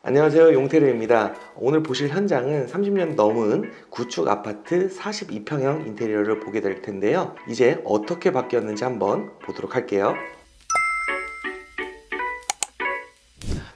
안녕하세요, 용태르입니다. 오늘 보실 현장은 30년 넘은 구축 아파트 42평형 인테리어를 보게 될 텐데요. 이제 어떻게 바뀌었는지 한번 보도록 할게요.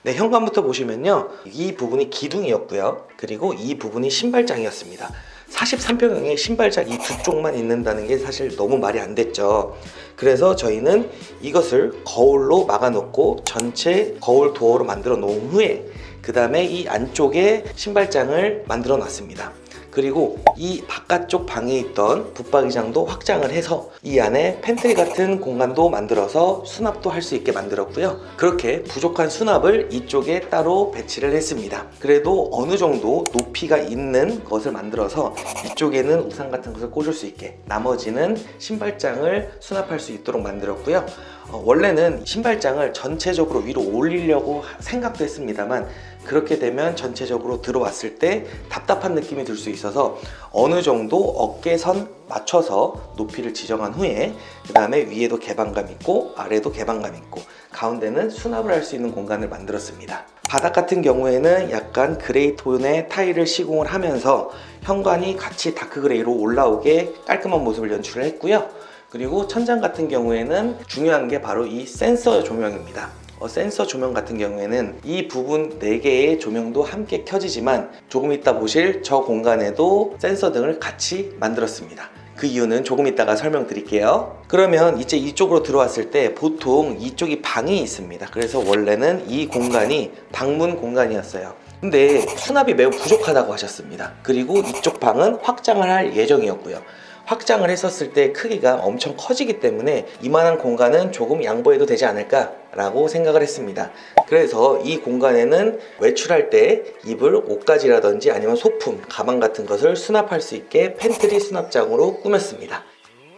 네, 현관부터 보시면요, 이 부분이 기둥이었고요, 그리고 이 부분이 신발장이었습니다. 43평형에 신발장 이 두 쪽만 있는다는 게 사실 너무 말이 안 됐죠. 그래서 저희는 이것을 거울로 막아놓고 전체 거울 도어로 만들어 놓은 후에 그 다음에 이 안쪽에 신발장을 만들어 놨습니다. 그리고 이 바깥쪽 방에 있던 붙박이장도 확장을 해서 이 안에 팬트리 같은 공간도 만들어서 수납도 할 수 있게 만들었고요. 그렇게 부족한 수납을 이쪽에 따로 배치를 했습니다. 그래도 어느 정도 높이가 있는 것을 만들어서 이쪽에는 우산 같은 것을 꽂을 수 있게, 나머지는 신발장을 수납할 수 있도록 만들었고요. 원래는 신발장을 전체적으로 위로 올리려고 생각도 했습니다만, 그렇게 되면 전체적으로 들어왔을 때 답답한 느낌이 들 수 있어서 어느 정도 어깨선 맞춰서 높이를 지정한 후에 그 다음에 위에도 개방감 있고 아래도 개방감 있고 가운데는 수납을 할 수 있는 공간을 만들었습니다. 바닥 같은 경우에는 약간 그레이 톤의 타일을 시공을 하면서 현관이 같이 다크 그레이로 올라오게 깔끔한 모습을 연출을 했고요. 그리고 천장 같은 경우에는 중요한 게 바로 이 센서 조명입니다. 센서 조명 같은 경우에는 이 부분 4개의 조명도 함께 켜지지만 조금 이따 보실 저 공간에도 센서 등을 같이 만들었습니다. 그 이유는 조금 이따가 설명드릴게요. 그러면 이제 이쪽으로 들어왔을 때 보통 이쪽이 방이 있습니다. 그래서 원래는 이 공간이 방문 공간이었어요. 근데 수납이 매우 부족하다고 하셨습니다. 그리고 이쪽 방은 확장을 할 예정이었고요. 확장을 했었을 때 크기가 엄청 커지기 때문에 이만한 공간은 조금 양보해도 되지 않을까 라고 생각을 했습니다. 그래서 이 공간에는 외출할 때 입을 옷가지라든지 아니면 소품, 가방 같은 것을 수납할 수 있게 팬트리 수납장으로 꾸몄습니다.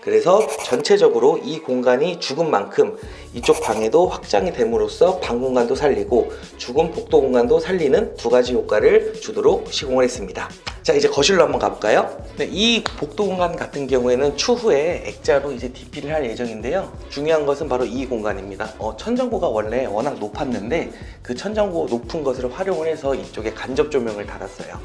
그래서 전체적으로 이 공간이 죽은 만큼 이쪽 방에도 확장이 됨으로써 방 공간도 살리고 죽은 복도 공간도 살리는 두 가지 효과를 주도록 시공을 했습니다. 자, 이제 거실로 한번 가볼까요? 네, 이 복도 공간 같은 경우에는 추후에 액자로 이제 DP를 할 예정인데요. 중요한 것은 바로 이 공간입니다. 천정고가 원래 워낙 높았는데 그 천정고 높은 것을 활용을 해서 이쪽에 간접 조명을 달았어요.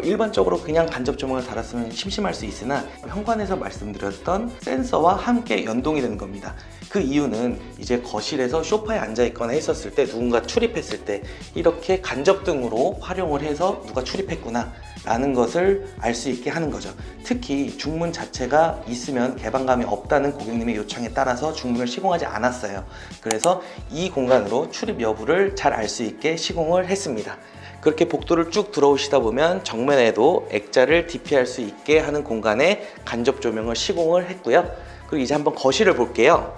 일반적으로 그냥 간접 조명을 달았으면 심심할 수 있으나 현관에서 말씀드렸던 센서와 함께 연동이 되는 겁니다. 그 이유는 이제 거실에서 소파에 앉아 있거나 했었을 때 누군가 출입했을 때 이렇게 간접등으로 활용을 해서 누가 출입했구나 라는 것을 알 수 있게 하는 거죠. 특히 중문 자체가 있으면 개방감이 없다는 고객님의 요청에 따라서 중문을 시공하지 않았어요. 그래서 이 공간으로 출입 여부를 잘 알 수 있게 시공을 했습니다. 그렇게 복도를 쭉 들어오시다 보면 정면에도 액자를 DP할 수 있게 하는 공간에 간접 조명을 시공을 했고요. 그리고 이제 한번 거실을 볼게요.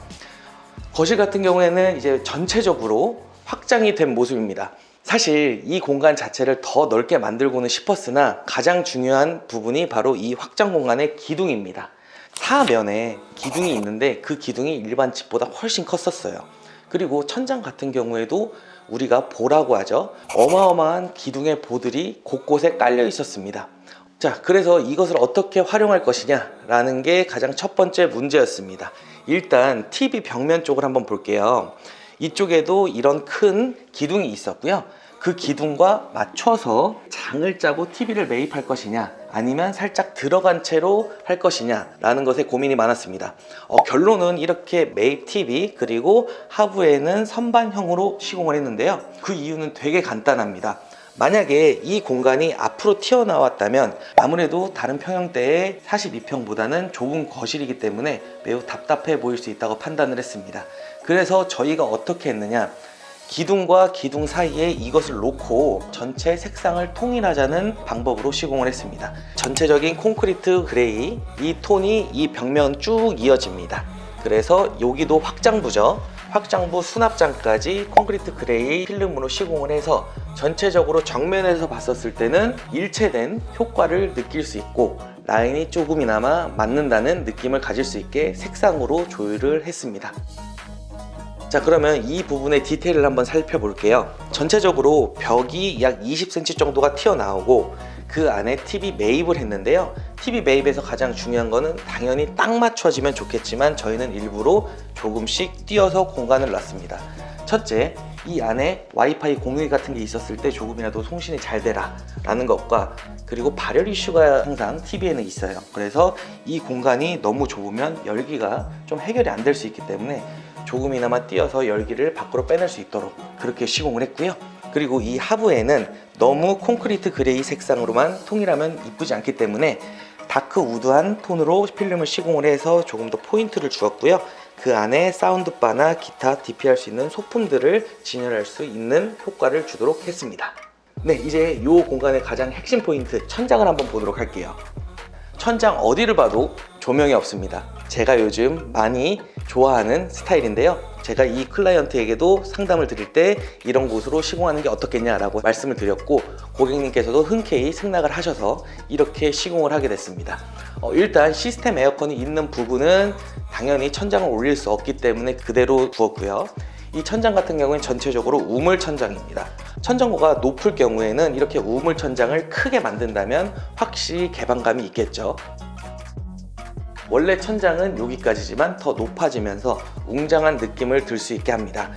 거실 같은 경우에는 이제 전체적으로 확장이 된 모습입니다. 사실 이 공간 자체를 더 넓게 만들고는 싶었으나 가장 중요한 부분이 바로 이 확장 공간의 기둥입니다. 사면에 기둥이 있는데 그 기둥이 일반 집보다 훨씬 컸었어요. 그리고 천장 같은 경우에도 우리가 보라고 하죠. 어마어마한 기둥의 보들이 곳곳에 깔려 있었습니다. 자, 그래서 이것을 어떻게 활용할 것이냐 라는 게 가장 첫 번째 문제였습니다. 일단 TV 벽면 쪽을 한번 볼게요. 이쪽에도 이런 큰 기둥이 있었고요. 그 기둥과 맞춰서 장을 짜고 TV를 매입할 것이냐 아니면 살짝 들어간 채로 할 것이냐 라는 것에 고민이 많았습니다. 결론은 이렇게 매입 TV 그리고 하부에는 선반형으로 시공을 했는데요. 그 이유는 되게 간단합니다. 만약에 이 공간이 앞으로 튀어나왔다면 아무래도 다른 평형대의 42평보다는 좁은 거실이기 때문에 매우 답답해 보일 수 있다고 판단을 했습니다. 그래서 저희가 어떻게 했느냐, 기둥과 기둥 사이에 이것을 놓고 전체 색상을 통일하자는 방법으로 시공을 했습니다. 전체적인 콘크리트 그레이, 이 톤이 이 벽면 쭉 이어집니다. 그래서 여기도 확장부죠. 확장부 수납장까지 콘크리트 그레이 필름으로 시공을 해서 전체적으로 정면에서 봤었을 때는 일체된 효과를 느낄 수 있고 라인이 조금이나마 맞는다는 느낌을 가질 수 있게 색상으로 조율을 했습니다. 자, 그러면 이 부분의 디테일을 한번 살펴볼게요. 전체적으로 벽이 약 20cm 정도가 튀어나오고 그 안에 TV 매입을 했는데요. TV 매입에서 가장 중요한 거는 당연히 딱 맞춰지면 좋겠지만 저희는 일부러 조금씩 띄어서 공간을 놨습니다. 첫째, 이 안에 와이파이 공유 같은 게 있었을 때 조금이라도 송신이 잘 되라 라는 것과, 그리고 발열 이슈가 항상 TV에는 있어요. 그래서 이 공간이 너무 좁으면 열기가 좀 해결이 안 될 수 있기 때문에 조금이나마 띄어서 열기를 밖으로 빼낼 수 있도록 그렇게 시공을 했고요. 그리고 이 하부에는 너무 콘크리트 그레이 색상으로만 통일하면 이쁘지 않기 때문에 다크 우드한 톤으로 필름을 시공을 해서 조금 더 포인트를 주었고요. 그 안에 사운드바나 기타 DP 할 수 있는 소품들을 진열할 수 있는 효과를 주도록 했습니다. 네, 이제 이 공간의 가장 핵심 포인트, 천장을 한번 보도록 할게요. 천장 어디를 봐도 조명이 없습니다. 제가 요즘 많이 좋아하는 스타일인데요. 제가 이 클라이언트에게도 상담을 드릴 때 이런 곳으로 시공하는 게 어떻겠냐라고 말씀을 드렸고, 고객님께서도 흔쾌히 승낙을 하셔서 이렇게 시공을 하게 됐습니다. 일단 시스템 에어컨이 있는 부분은 당연히 천장을 올릴 수 없기 때문에 그대로 두었고요. 이 천장 같은 경우는 전체적으로 우물 천장입니다. 천정고가 높을 경우에는 이렇게 우물 천장을 크게 만든다면 확실히 개방감이 있겠죠. 원래 천장은 여기까지지만 더 높아지면서 웅장한 느낌을 들 수 있게 합니다.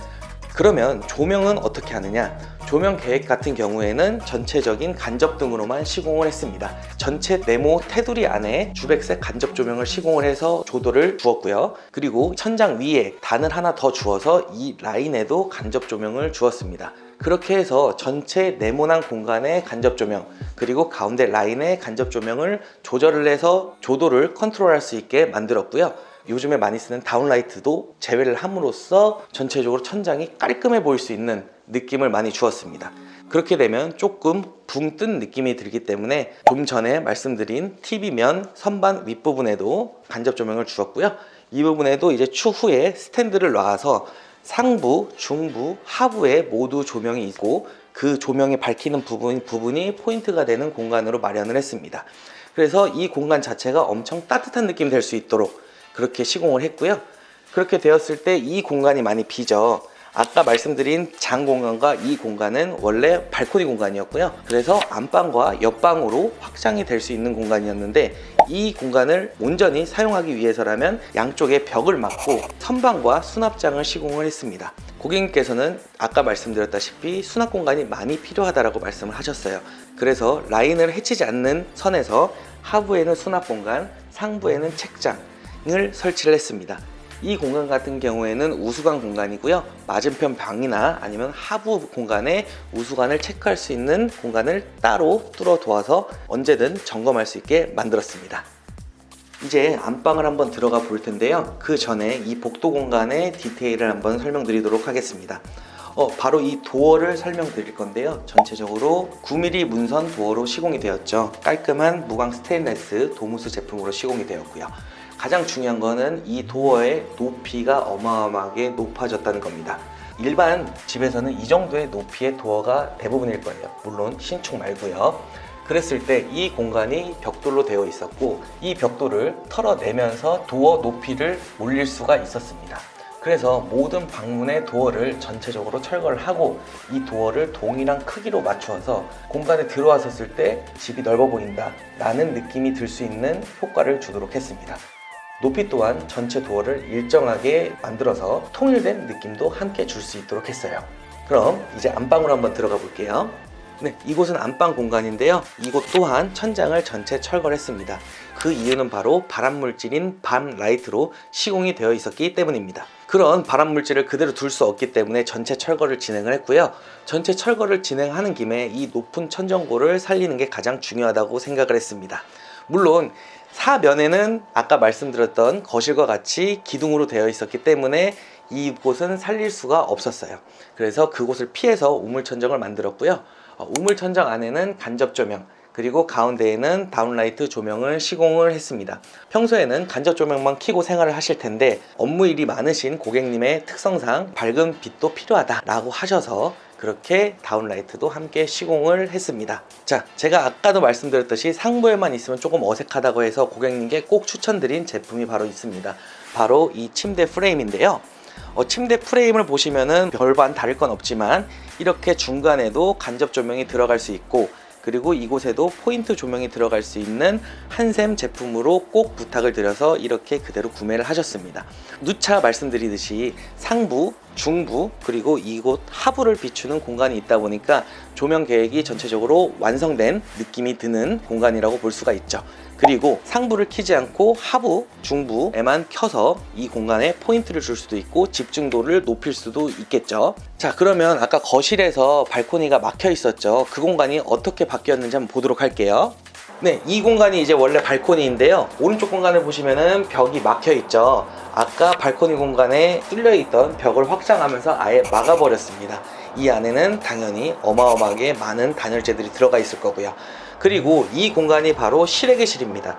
그러면 조명은 어떻게 하느냐? 조명 계획 같은 경우에는 전체적인 간접등으로만 시공을 했습니다. 전체 네모 테두리 안에 주백색 간접 조명을 시공을 해서 조도를 주었고요. 그리고 천장 위에 단을 하나 더 주어서 이 라인에도 간접 조명을 주었습니다. 그렇게 해서 전체 네모난 공간에 간접 조명, 그리고 가운데 라인에 간접 조명을 조절을 해서 조도를 컨트롤할 수 있게 만들었고요. 요즘에 많이 쓰는 다운라이트도 제외를 함으로써 전체적으로 천장이 깔끔해 보일 수 있는 느낌을 많이 주었습니다. 그렇게 되면 조금 붕 뜬 느낌이 들기 때문에 좀 전에 말씀드린 TV면 선반 윗부분에도 간접 조명을 주었고요. 이 부분에도 이제 추후에 스탠드를 놔서 상부, 중부, 하부에 모두 조명이 있고, 그 조명이 밝히는 부분이 포인트가 되는 공간으로 마련을 했습니다. 그래서 이 공간 자체가 엄청 따뜻한 느낌이 될 수 있도록 그렇게 시공을 했고요. 그렇게 되었을 때 이 공간이 많이 비죠. 아까 말씀드린 장 공간과 이 공간은 원래 발코니 공간이었고요. 그래서 안방과 옆방으로 확장이 될 수 있는 공간이었는데, 이 공간을 온전히 사용하기 위해서라면 양쪽에 벽을 막고 선반과 수납장을 시공을 했습니다. 고객님께서는 아까 말씀드렸다시피 수납 공간이 많이 필요하다고 말씀을 하셨어요. 그래서 라인을 해치지 않는 선에서 하부에는 수납 공간, 상부에는 책장을 설치를 했습니다. 이 공간 같은 경우에는 우수관 공간이고요. 맞은편 방이나 아니면 하부 공간에 우수관을 체크할 수 있는 공간을 따로 뚫어 두어서 언제든 점검할 수 있게 만들었습니다. 이제 안방을 한번 들어가 볼 텐데요. 그 전에 이 복도 공간의 디테일을 한번 설명드리도록 하겠습니다. 바로 이 도어를 설명드릴 건데요. 전체적으로 9mm 문선 도어로 시공이 되었죠. 깔끔한 무광 스테인레스 도무스 제품으로 시공이 되었고요. 가장 중요한 거는 이 도어의 높이가 어마어마하게 높아졌다는 겁니다. 일반 집에서는 이 정도의 높이의 도어가 대부분일 거예요. 물론 신축 말고요. 그랬을 때 이 공간이 벽돌로 되어 있었고, 이 벽돌을 털어내면서 도어 높이를 올릴 수가 있었습니다. 그래서 모든 방문의 도어를 전체적으로 철거를 하고 이 도어를 동일한 크기로 맞추어서 공간에 들어왔었을 때 집이 넓어 보인다 라는 느낌이 들 수 있는 효과를 주도록 했습니다. 높이 또한 전체 도어를 일정하게 만들어서 통일된 느낌도 함께 줄 수 있도록 했어요. 그럼 이제 안방으로 한번 들어가 볼게요. 네, 이곳은 안방 공간인데요. 이곳 또한 천장을 전체 철거를 했습니다. 그 이유는 바로 발암물질인 밤 라이트로 시공이 되어 있었기 때문입니다. 그런 발암물질을 그대로 둘 수 없기 때문에 전체 철거를 진행을 했고요. 전체 철거를 진행하는 김에 이 높은 천정고를 살리는 게 가장 중요하다고 생각을 했습니다. 물론 사면에는 아까 말씀드렸던 거실과 같이 기둥으로 되어 있었기 때문에 이곳은 살릴 수가 없었어요. 그래서 그곳을 피해서 우물천정을 만들었고요. 우물천정 안에는 간접 조명, 그리고 가운데에는 다운라이트 조명을 시공을 했습니다. 평소에는 간접 조명만 켜고 생활을 하실 텐데 업무 일이 많으신 고객님의 특성상 밝은 빛도 필요하다라고 하셔서 그렇게 다운라이트도 함께 시공을 했습니다. 자, 제가 아까도 말씀드렸듯이 상부에만 있으면 조금 어색하다고 해서 고객님께 꼭 추천드린 제품이 바로 있습니다. 바로 이 침대 프레임인데요. 침대 프레임을 보시면은 별반 다를 건 없지만 이렇게 중간에도 간접 조명이 들어갈 수 있고, 그리고 이곳에도 포인트 조명이 들어갈 수 있는 한샘 제품으로 꼭 부탁을 드려서 이렇게 그대로 구매를 하셨습니다. 누차 말씀드리듯이 상부, 중부 그리고 이곳 하부를 비추는 공간이 있다 보니까 조명 계획이 전체적으로 완성된 느낌이 드는 공간이라고 볼 수가 있죠. 그리고 상부를 켜지 않고 하부, 중부에만 켜서 이 공간에 포인트를 줄 수도 있고 집중도를 높일 수도 있겠죠. 자, 그러면 아까 거실에서 발코니가 막혀 있었죠. 그 공간이 어떻게 바뀌었는지 한번 보도록 할게요. 네, 이 공간이 이제 원래 발코니인데요. 오른쪽 공간을 보시면은 벽이 막혀 있죠. 아까 발코니 공간에 뚫려 있던 벽을 확장하면서 아예 막아버렸습니다. 이 안에는 당연히 어마어마하게 많은 단열재들이 들어가 있을 거고요. 그리고 이 공간이 바로 실외기실입니다.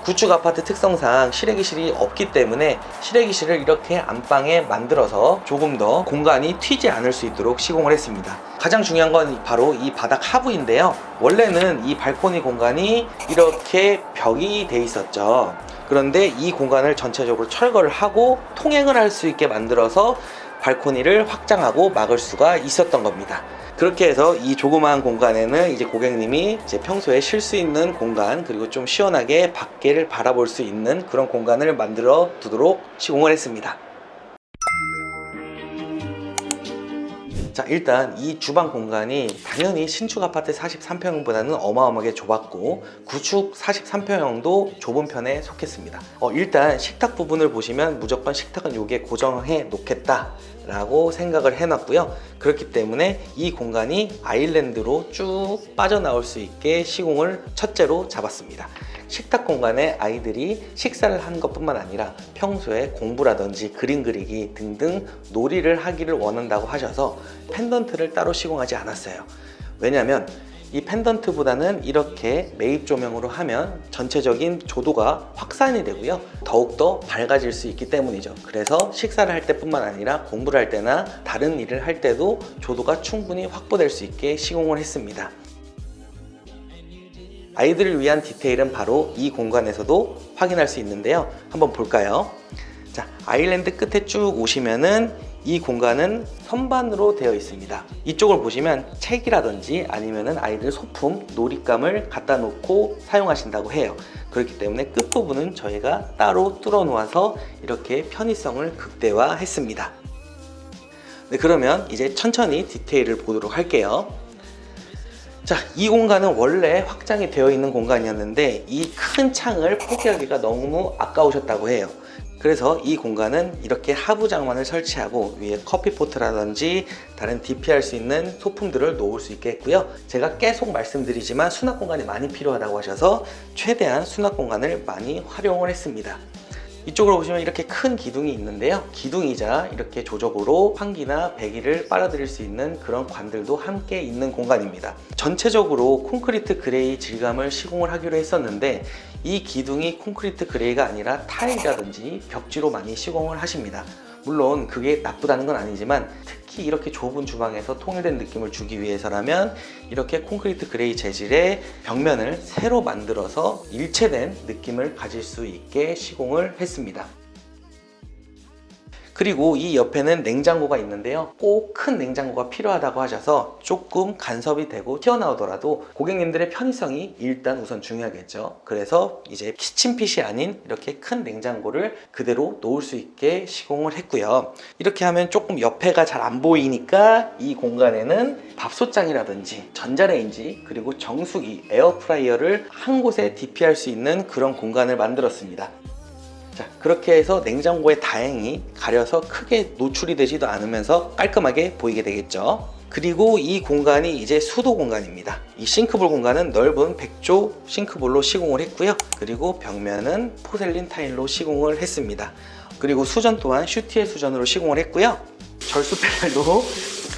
구축 아파트 특성상 실외기실이 없기 때문에 실외기실을 이렇게 안방에 만들어서 조금 더 공간이 튀지 않을 수 있도록 시공을 했습니다. 가장 중요한 건 바로 이 바닥 하부인데요. 원래는 이 발코니 공간이 이렇게 벽이 돼 있었죠. 그런데 이 공간을 전체적으로 철거를 하고 통행을 할 수 있게 만들어서 발코니를 확장하고 막을 수가 있었던 겁니다. 그렇게 해서 이 조그마한 공간에는 이제 고객님이 이제 평소에 쉴 수 있는 공간, 그리고 좀 시원하게 밖을 바라볼 수 있는 그런 공간을 만들어 두도록 시공을 했습니다. 자, 일단 이 주방 공간이 당연히 신축 아파트 43평형보다는 어마어마하게 좁았고 구축 43평형도 좁은 편에 속했습니다. 일단 식탁 부분을 보시면 무조건 식탁은 여기에 고정해 놓겠다 라고 생각을 해놨고요. 그렇기 때문에 이 공간이 아일랜드로 쭉 빠져나올 수 있게 시공을 첫째로 잡았습니다. 식탁 공간에 아이들이 식사를 하는 것뿐만 아니라 평소에 공부라든지 그림 그리기 등등 놀이를 하기를 원한다고 하셔서 펜던트를 따로 시공하지 않았어요. 왜냐하면 이 펜던트보다는 이렇게 매입 조명으로 하면 전체적인 조도가 확산이 되고요. 더욱더 밝아질 수 있기 때문이죠. 그래서 식사를 할 때뿐만 아니라 공부를 할 때나 다른 일을 할 때도 조도가 충분히 확보될 수 있게 시공을 했습니다. 아이들을 위한 디테일은 바로 이 공간에서도 확인할 수 있는데요. 한번 볼까요? 자, 아일랜드 끝에 쭉 오시면은 이 공간은 선반으로 되어 있습니다. 이쪽을 보시면 책이라든지 아니면은 아이들 소품, 놀잇감을 갖다 놓고 사용하신다고 해요. 그렇기 때문에 끝부분은 저희가 따로 뚫어 놓아서 이렇게 편의성을 극대화했습니다. 네, 그러면 이제 천천히 디테일을 보도록 할게요. 자, 이 공간은 원래 확장이 되어 있는 공간이었는데 이 큰 창을 포기하기가 너무 아까우셨다고 해요. 그래서 이 공간은 이렇게 하부 장만을 설치하고 위에 커피포트라든지 다른 DP할 수 있는 소품들을 놓을 수 있게 했고요. 제가 계속 말씀드리지만 수납 공간이 많이 필요하다고 하셔서 최대한 수납 공간을 많이 활용을 했습니다. 이쪽으로 보시면 이렇게 큰 기둥이 있는데요. 기둥이자 이렇게 조적으로 환기나 배기를 빨아들일 수 있는 그런 관들도 함께 있는 공간입니다. 전체적으로 콘크리트 그레이 질감을 시공을 하기로 했었는데 이 기둥이 콘크리트 그레이가 아니라 타일이라든지 벽지로 많이 시공을 하십니다. 물론 그게 나쁘다는 건 아니지만 특히 이렇게 좁은 주방에서 통일된 느낌을 주기 위해서라면 이렇게 콘크리트 그레이 재질의 벽면을 새로 만들어서 일체된 느낌을 가질 수 있게 시공을 했습니다. 그리고 이 옆에는 냉장고가 있는데요. 꼭 큰 냉장고가 필요하다고 하셔서 조금 간섭이 되고 튀어나오더라도 고객님들의 편의성이 일단 우선 중요하겠죠. 그래서 이제 키친핏이 아닌 이렇게 큰 냉장고를 그대로 놓을 수 있게 시공을 했고요. 이렇게 하면 조금 옆에가 잘 안 보이니까 이 공간에는 밥솥장이라든지 전자레인지 그리고 정수기, 에어프라이어를 한 곳에 DP할 수 있는 그런 공간을 만들었습니다. 자, 그렇게 해서 냉장고에 다행히 가려서 크게 노출이 되지도 않으면서 깔끔하게 보이게 되겠죠. 그리고 이 공간이 이제 수도 공간입니다. 이 싱크볼 공간은 넓은 백조 싱크볼로 시공을 했고요. 그리고 벽면은 포셀린 타일로 시공을 했습니다. 그리고 수전 또한 슈티엘 수전으로 시공을 했고요. 절수 패널도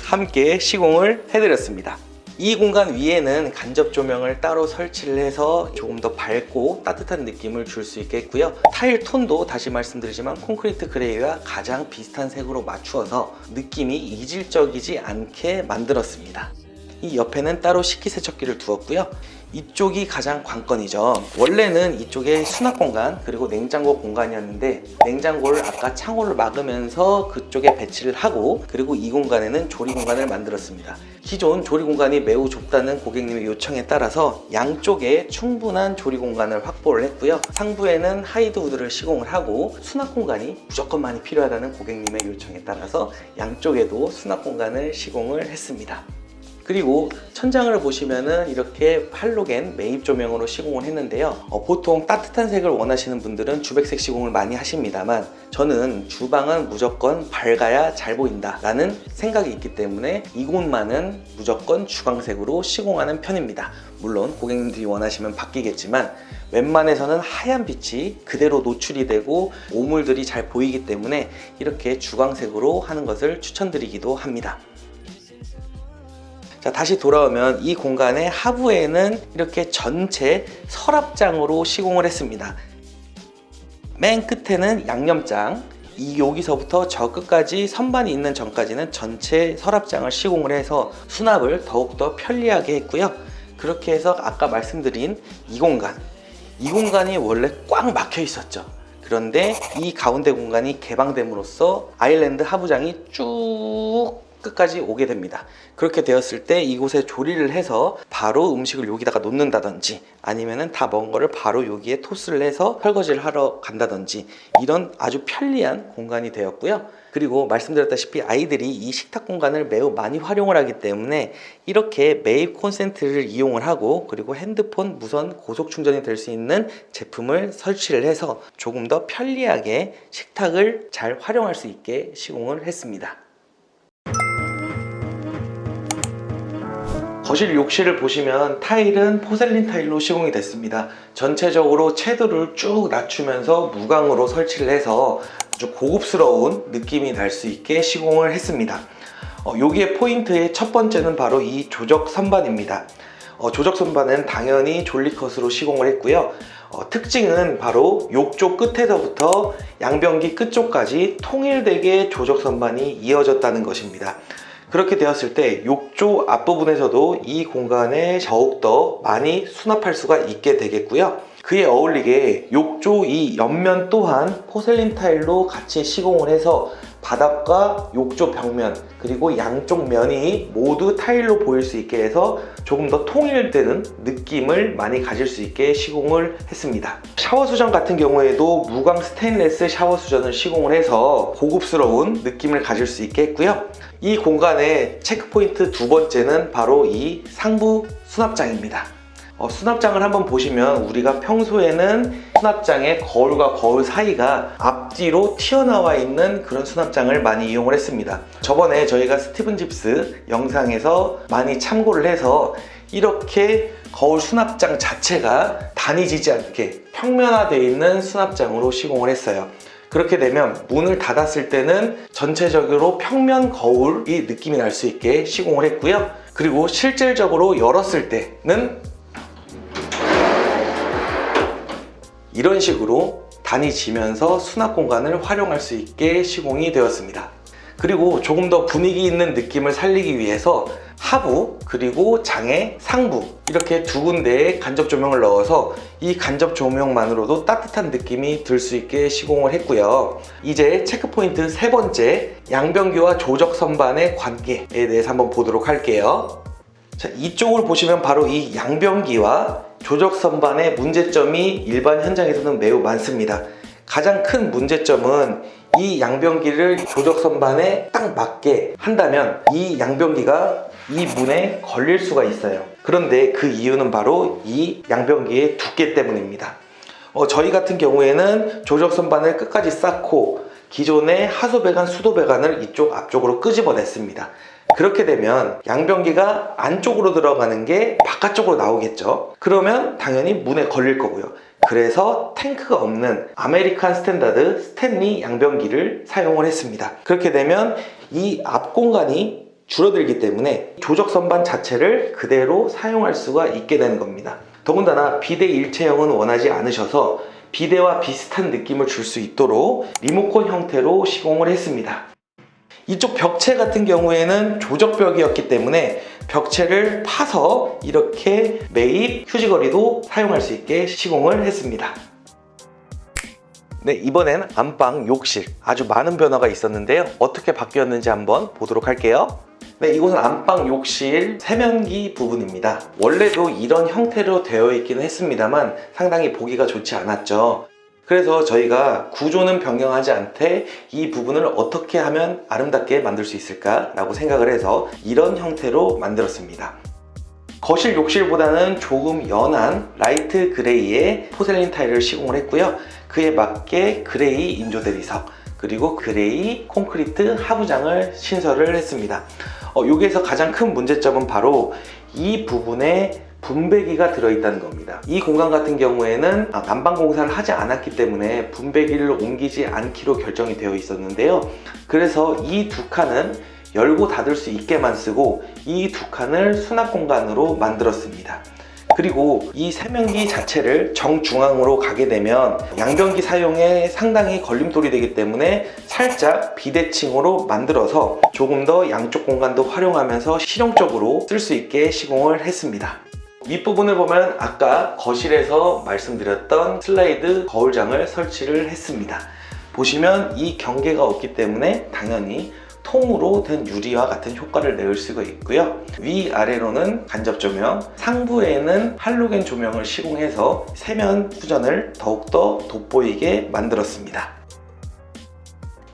함께 시공을 해드렸습니다. 이 공간 위에는 간접 조명을 따로 설치를 해서 조금 더 밝고 따뜻한 느낌을 줄 수 있겠고요. 타일 톤도 다시 말씀드리지만 콘크리트 그레이와 가장 비슷한 색으로 맞추어서 느낌이 이질적이지 않게 만들었습니다. 이 옆에는 따로 식기세척기를 두었고요. 이쪽이 가장 관건이죠. 원래는 이쪽에 수납 공간 그리고 냉장고 공간이었는데 냉장고를 아까 창호를 막으면서 그쪽에 배치를 하고 그리고 이 공간에는 조리 공간을 만들었습니다. 기존 조리 공간이 매우 좁다는 고객님의 요청에 따라서 양쪽에 충분한 조리 공간을 확보를 했고요. 상부에는 하이드우드를 시공을 하고 수납 공간이 무조건 많이 필요하다는 고객님의 요청에 따라서 양쪽에도 수납 공간을 시공을 했습니다. 그리고 천장을 보시면은 이렇게 할로겐 매입 조명으로 시공을 했는데요. 보통 따뜻한 색을 원하시는 분들은 주백색 시공을 많이 하십니다만 저는 주방은 무조건 밝아야 잘 보인다 라는 생각이 있기 때문에 이곳만은 무조건 주광색으로 시공하는 편입니다. 물론 고객님들이 원하시면 바뀌겠지만 웬만해서는 하얀 빛이 그대로 노출이 되고 오물들이 잘 보이기 때문에 이렇게 주광색으로 하는 것을 추천드리기도 합니다. 자, 다시 돌아오면 이 공간의 하부에는 이렇게 전체 서랍장으로 시공을 했습니다. 맨 끝에는 양념장, 여기서부터 저 끝까지 선반이 있는 전까지는 전체 서랍장을 시공을 해서 수납을 더욱더 편리하게 했고요. 그렇게 해서 아까 말씀드린 이 공간이 원래 꽉 막혀 있었죠. 그런데 이 가운데 공간이 개방됨으로써 아일랜드 하부장이 쭉 끝까지 오게 됩니다. 그렇게 되었을 때 이곳에 조리를 해서 바로 음식을 여기다가 놓는다든지 아니면은 다 먹은 거를 바로 여기에 토스를 해서 설거지를 하러 간다든지 이런 아주 편리한 공간이 되었고요. 그리고 말씀드렸다시피 아이들이 이 식탁 공간을 매우 많이 활용을 하기 때문에 이렇게 매입 콘센트를 이용을 하고 그리고 핸드폰 무선 고속 충전이 될 수 있는 제품을 설치를 해서 조금 더 편리하게 식탁을 잘 활용할 수 있게 시공을 했습니다. 거실 욕실을 보시면 타일은 포셀린 타일로 시공이 됐습니다. 전체적으로 채도를 쭉 낮추면서 무광으로 설치를 해서 아주 고급스러운 느낌이 날 수 있게 시공을 했습니다. 여기에 포인트의 첫 번째는 바로 이 조적 선반입니다. 조적 선반은 당연히 졸리컷으로 시공을 했고요. 특징은 바로 욕조 끝에서부터 양변기 끝쪽까지 통일되게 조적 선반이 이어졌다는 것입니다. 그렇게 되었을 때 욕조 앞부분에서도 이 공간에 더욱더 많이 수납할 수가 있게 되겠고요. 그에 어울리게 욕조 이 옆면 또한 포셀린 타일로 같이 시공을 해서 바닥과 욕조 벽면 그리고 양쪽 면이 모두 타일로 보일 수 있게 해서 조금 더 통일되는 느낌을 많이 가질 수 있게 시공을 했습니다. 샤워 수전 같은 경우에도 무광 스테인레스 샤워 수전을 시공을 해서 고급스러운 느낌을 가질 수 있게 했고요. 이 공간의 체크포인트 두 번째는 바로 이 상부 수납장입니다. 수납장을 한번 보시면 우리가 평소에는 수납장의 거울과 거울 사이가 앞뒤로 튀어나와 있는 그런 수납장을 많이 이용을 했습니다. 저번에 저희가 스티븐 집스 영상에서 많이 참고를 해서 이렇게 거울 수납장 자체가 다니지지 않게 평면화되어 있는 수납장으로 시공을 했어요. 그렇게 되면 문을 닫았을 때는 전체적으로 평면 거울이 느낌이 날 수 있게 시공을 했고요. 그리고 실질적으로 열었을 때는 이런 식으로 다니지면서 수납 공간을 활용할 수 있게 시공이 되었습니다. 그리고 조금 더 분위기 있는 느낌을 살리기 위해서 하부 그리고 장의 상부 이렇게 두 군데에 간접 조명을 넣어서 이 간접 조명만으로도 따뜻한 느낌이 들 수 있게 시공을 했고요. 이제 체크포인트 세 번째, 양변기와 조적 선반의 관계에 대해서 한번 보도록 할게요. 자, 이쪽을 보시면 바로 이 양변기와 조적 선반의 문제점이 일반 현장에서는 매우 많습니다. 가장 큰 문제점은 이 양변기를 조적 선반에 딱 맞게 한다면 이 양변기가 이 문에 걸릴 수가 있어요. 그런데 그 이유는 바로 이 양변기의 두께 때문입니다. 저희 같은 경우에는 조적 선반을 끝까지 쌓고 기존의 하소배관, 수도배관을 이쪽 앞쪽으로 끄집어냈습니다. 그렇게 되면 양변기가 안쪽으로 들어가는 게 바깥쪽으로 나오겠죠. 그러면 당연히 문에 걸릴 거고요. 그래서 탱크가 없는 아메리칸 스탠다드 스탠리 양변기를 사용을 했습니다. 그렇게 되면 이 앞 공간이 줄어들기 때문에 조적 선반 자체를 그대로 사용할 수가 있게 되는 겁니다. 더군다나 비대 일체형은 원하지 않으셔서 비대와 비슷한 느낌을 줄 수 있도록 리모컨 형태로 시공을 했습니다. 이쪽 벽체 같은 경우에는 조적벽이었기 때문에 벽체를 파서 이렇게 매입, 휴지거리도 사용할 수 있게 시공을 했습니다. 네, 이번엔 안방 욕실 아주 많은 변화가 있었는데요. 어떻게 바뀌었는지 한번 보도록 할게요. 네, 이곳은 안방 욕실 세면기 부분입니다. 원래도 이런 형태로 되어 있기는 했습니다만 상당히 보기가 좋지 않았죠. 그래서 저희가 구조는 변경하지 않되 이 부분을 어떻게 하면 아름답게 만들 수 있을까 라고 생각을 해서 이런 형태로 만들었습니다. 거실 욕실보다는 조금 연한 라이트 그레이의 포셀린 타일을 시공을 했고요. 그에 맞게 그레이 인조 대리석 그리고 그레이 콘크리트 하부장을 신설을 했습니다. 여기에서 가장 큰 문제점은 바로 이 부분에 분배기가 들어있다는 겁니다. 이 공간 같은 경우에는 난방 공사를 하지 않았기 때문에 분배기를 옮기지 않기로 결정이 되어 있었는데요. 그래서 이 두 칸은 열고 닫을 수 있게만 쓰고 이 두 칸을 수납 공간으로 만들었습니다. 그리고 이 세면기 자체를 정중앙으로 가게 되면 양변기 사용에 상당히 걸림돌이 되기 때문에 살짝 비대칭으로 만들어서 조금 더 양쪽 공간도 활용하면서 실용적으로 쓸 수 있게 시공을 했습니다. 윗부분을 보면 아까 거실에서 말씀드렸던 슬라이드 거울장을 설치를 했습니다. 보시면 이 경계가 없기 때문에 당연히 통으로 된 유리와 같은 효과를 낼 수가 있고요. 위아래로는 간접 조명, 상부에는 할로겐 조명을 시공해서 세면 후전을 더욱더 돋보이게 만들었습니다.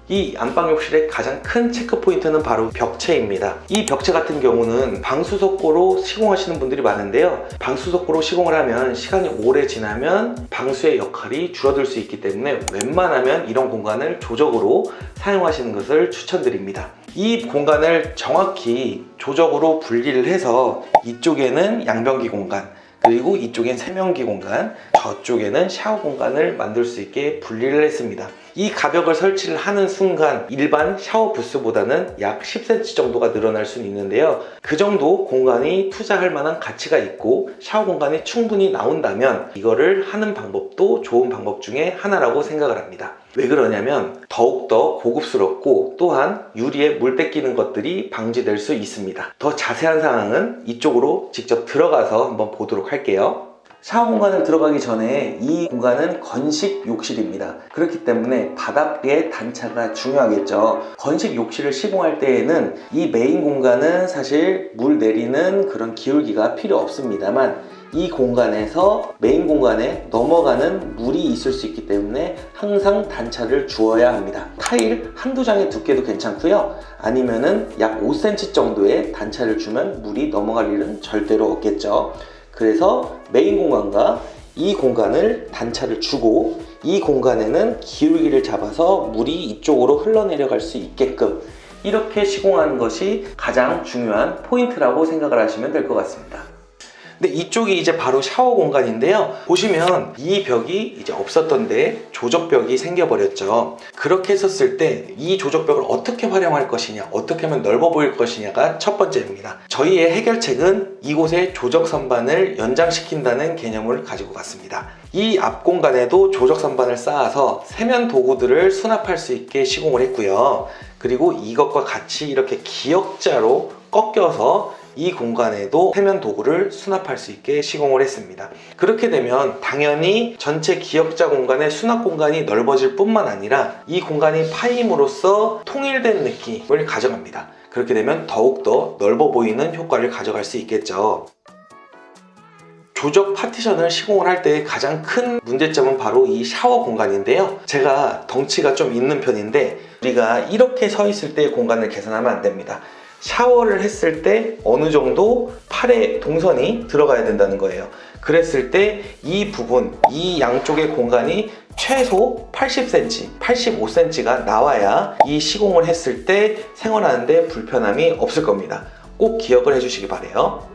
이 안방 욕실의 가장 큰 체크 포인트는 바로 벽체입니다. 이 벽체 같은 경우는 방수석고로 시공하시는 분들이 많은데요. 방수석고로 시공을 하면 시간이 오래 지나면 방수의 역할이 줄어들 수 있기 때문에 웬만하면 이런 공간을 조적으로 사용하시는 것을 추천드립니다. 이 공간을 정확히 조적으로 분리를 해서 이쪽에는 양변기 공간, 그리고 이쪽엔 세면기 공간, 저쪽에는 샤워 공간을 만들 수 있게 분리를 했습니다. 이 가벽을 설치를 하는 순간 일반 샤워 부스보다는 약 10cm 정도가 늘어날 수는 있는데요. 그 정도 공간이 투자할 만한 가치가 있고 샤워 공간이 충분히 나온다면 이거를 하는 방법도 좋은 방법 중에 하나라고 생각을 합니다. 왜 그러냐면 더욱더 고급스럽고 또한 유리에 물 뺏기는 것들이 방지될 수 있습니다. 더 자세한 사항은 이쪽으로 직접 들어가서 한번 보도록 할게요. 샤워 공간을 들어가기 전에 이 공간은 건식 욕실입니다. 그렇기 때문에 바닥의 단차가 중요하겠죠. 건식 욕실을 시공할 때에는 이 메인 공간은 사실 물 내리는 그런 기울기가 필요 없습니다만 이 공간에서 메인 공간에 넘어가는 물이 있을 수 있기 때문에 항상 단차를 주어야 합니다. 타일 한두 장의 두께도 괜찮고요. 아니면은 약 5cm 정도의 단차를 주면 물이 넘어갈 일은 절대로 없겠죠. 그래서 메인 공간과 이 공간을 단차를 주고 이 공간에는 기울기를 잡아서 물이 이쪽으로 흘러내려갈 수 있게끔 이렇게 시공하는 것이 가장 중요한 포인트라고 생각을 하시면 될 것 같습니다. 근데 이쪽이 이제 바로 샤워 공간인데요. 보시면 이 벽이 이제 없었던 데 조적벽이 생겨버렸죠. 그렇게 했었을 때 이 조적벽을 어떻게 활용할 것이냐, 어떻게 하면 넓어 보일 것이냐가 첫 번째입니다. 저희의 해결책은 이곳에 조적 선반을 연장시킨다는 개념을 가지고 갔습니다. 이 앞 공간에도 조적 선반을 쌓아서 세면 도구들을 수납할 수 있게 시공을 했고요. 그리고 이것과 같이 이렇게 기역자로 꺾여서 이 공간에도 세면 도구를 수납할 수 있게 시공을 했습니다. 그렇게 되면 당연히 전체 기역자 공간의 수납 공간이 넓어질 뿐만 아니라 이 공간이 파임으로써 통일된 느낌을 가져갑니다. 그렇게 되면 더욱더 넓어 보이는 효과를 가져갈 수 있겠죠. 조적 파티션을 시공을 할 때 가장 큰 문제점은 바로 이 샤워 공간인데요. 제가 덩치가 좀 있는 편인데 우리가 이렇게 서 있을 때 공간을 계산하면 안 됩니다. 샤워를 했을 때 어느 정도 팔에 동선이 들어가야 된다는 거예요. 그랬을 때 이 부분, 이 양쪽의 공간이 최소 80cm, 85cm가 나와야 이 시공을 했을 때 생활하는데 불편함이 없을 겁니다. 꼭 기억을 해주시기 바래요.